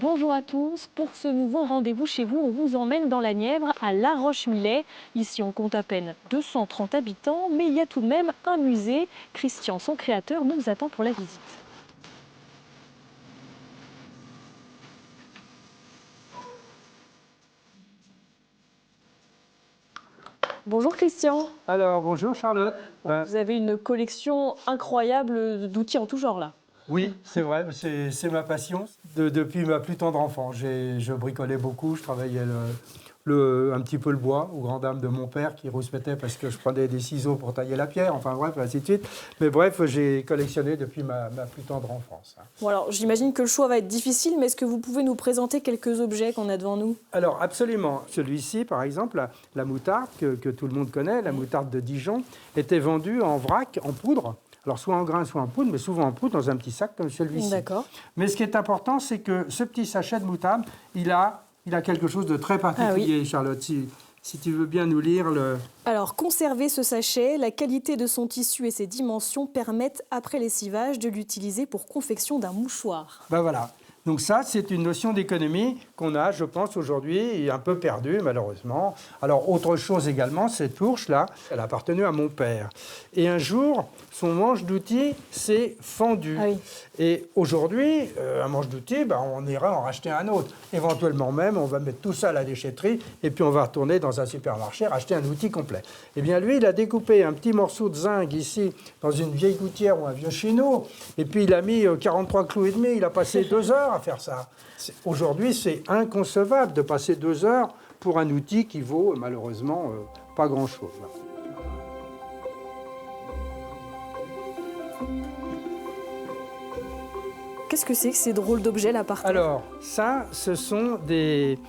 Bonjour à tous, pour ce nouveau rendez-vous chez vous, on vous emmène dans la Nièvre, à La Roche-Millet. Ici, on compte à peine 230 habitants, mais il y a tout de même un musée. Christian, son créateur, nous attend pour la visite. Bonjour Christian. Alors, bonjour Charlotte. Vous avez une collection incroyable d'outils en tout genre là. Oui, c'est vrai, c'est ma passion. Depuis ma plus tendre enfance, je bricolais beaucoup, je travaillais un petit peu le bois, aux grandes dames de mon père qui rouspétait parce que je prenais des ciseaux pour tailler la pierre, enfin bref, ainsi de suite. Mais bref, j'ai collectionné depuis ma plus tendre enfance. Bon alors, j'imagine que le choix va être difficile, mais est-ce que vous pouvez nous présenter quelques objets qu'on a devant nous? Alors, absolument. Celui-ci, par exemple, la moutarde que tout le monde connaît, la moutarde de Dijon, était vendue en vrac, en poudre. Alors, soit en grains, soit en poudre, mais souvent en poudre, dans un petit sac comme celui-ci. D'accord. Mais ce qui est important, c'est que ce petit sachet de moutarde, il a quelque chose de très particulier, oui. Charlotte. Si tu veux bien nous lire le... Alors, conserver ce sachet, la qualité de son tissu et ses dimensions permettent, après lessivage, de l'utiliser pour confection d'un mouchoir. Ben voilà. Donc ça, c'est une notion d'économie qu'on a, je pense, aujourd'hui, et un peu perdue, malheureusement. Alors, autre chose également, cette fourche-là, elle appartenait à mon père. Et un jour, son manche d'outils s'est fendu. Ah oui. Et aujourd'hui, un manche d'outils, ben, on ira en racheter un autre. Éventuellement même, on va mettre tout ça à la déchetterie, et puis on va retourner dans un supermarché, racheter un outil complet. Eh bien, lui, il a découpé un petit morceau de zinc ici, dans une vieille gouttière ou un vieux chino, et puis il a mis 43 clous et demi, il a passé 2 heures à faire ça. Aujourd'hui, c'est inconcevable de passer 2 heures pour un outil qui vaut malheureusement pas grand-chose. Qu'est-ce que c'est que ces drôles d'objets là par terre? Alors, ça, ce sont des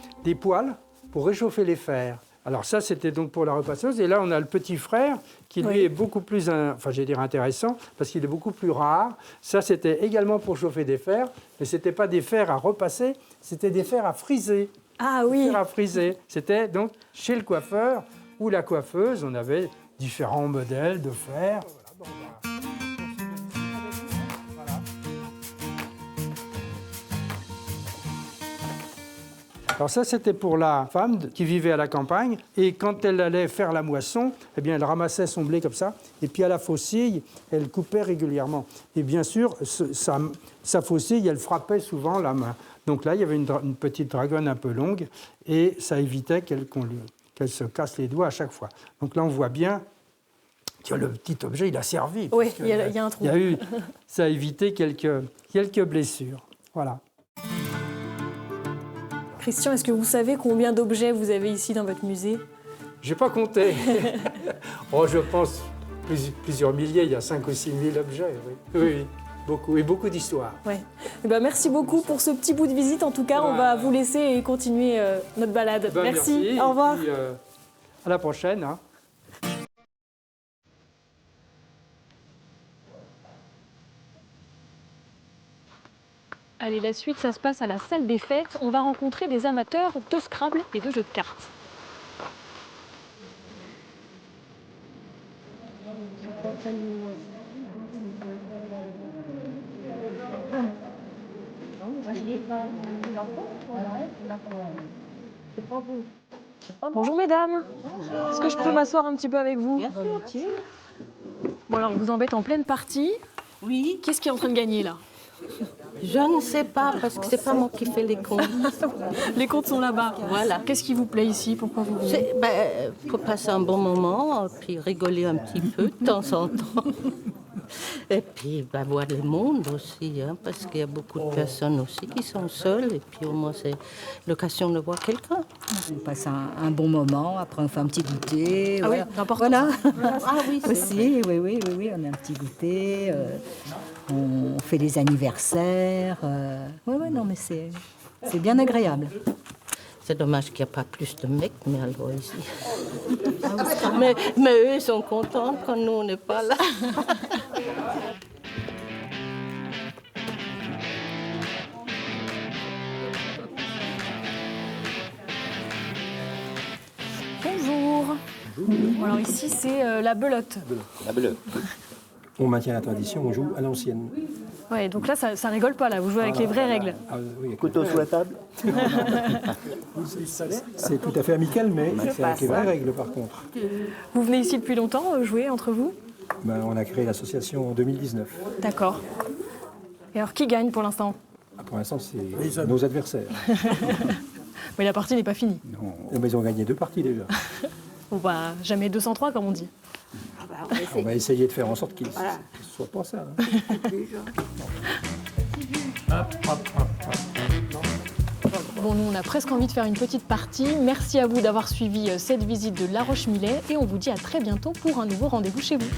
poêles pour réchauffer les fers. Alors ça, c'était donc pour la repasseuse. Et là, on a le petit frère qui, lui, est beaucoup plus, intéressant parce qu'il est beaucoup plus rare. Ça, c'était également pour chauffer des fers, mais ce n'était pas des fers à repasser, c'était des fers à friser. Ah oui. Des fers à friser. C'était donc chez le coiffeur ou la coiffeuse. On avait différents modèles de fers. Alors ça, c'était pour la femme qui vivait à la campagne. Et quand elle allait faire la moisson, eh bien, elle ramassait son blé comme ça. Et puis à la faucille, elle coupait régulièrement. Et bien sûr, sa faucille, elle frappait souvent la main. Donc là, il y avait une petite dragonne un peu longue. Et ça évitait qu'elle se casse les doigts à chaque fois. Donc là, on voit bien que le petit objet, il a servi. Oui, il y a un trou. Ça a évité quelques blessures. Voilà. Christian, est-ce que vous savez combien d'objets vous avez ici dans votre musée? Je n'ai pas compté. Oh, je pense plusieurs milliers, il y a 5 ou 6 000 objets. Oui, beaucoup, et beaucoup d'histoires. Ouais. Eh ben, merci beaucoup pour ce petit bout de visite. En tout cas, on va vous laisser et continuer notre balade. Merci, au revoir. Et puis, à la prochaine. Hein. Allez, la suite, ça se passe à la salle des fêtes. On va rencontrer des amateurs de Scrabble et de jeux de cartes. Bonjour mesdames. Est-ce que je peux m'asseoir un petit peu avec vous? Bien volontiers. Bon alors, vous embête en pleine partie. Oui, Qu'est-ce qui est en train de gagner là? je ne sais pas parce que c'est pas moi qui fais les comptes. Les comptes sont là-bas. Voilà. Qu'est-ce qui vous plaît ici? Pourquoi vous venez? Pour passer un bon moment, puis rigoler un petit peu de temps en temps. Et puis voir le monde aussi, hein, parce qu'il y a beaucoup de personnes aussi qui sont seules. Et puis au moins c'est l'occasion de voir quelqu'un. On passe un bon moment, après on fait un petit goûter. Ah voilà. oui, important. Voilà. Ah oui, c'est Aussi, oui, on a un petit goûter. On fait les anniversaires. Oui, non, mais c'est bien agréable. C'est dommage qu'il n'y a pas plus de mecs, mais alors ici. mais eux, ils sont contents quand nous, on n'est pas là. Bonjour. Bon, alors ici, c'est la belote. La belote. On maintient la tradition, on joue à l'ancienne. Ouais, donc là, ça rigole pas, là. Vous jouez avec les vraies règles. Ah, oui, avec Couteau sous la table. c'est tout à fait amical, mais c'est avec les vraies règles par contre. Vous venez ici depuis longtemps, jouer entre vous? Ben, on a créé l'association en 2019. D'accord. Et alors, qui gagne pour l'instant? Ah, pour l'instant, c'est nos adversaires. Mais la partie n'est pas finie. Non, mais ils ont gagné 2 parties déjà. Bon, bah, jamais 203, comme on dit. On va essayer de faire en sorte qu'ils ne soient pas ça. Bon, nous, on a presque envie de faire une petite partie. Merci à vous d'avoir suivi cette visite de La Roche-Millet et on vous dit à très bientôt pour un nouveau rendez-vous chez vous.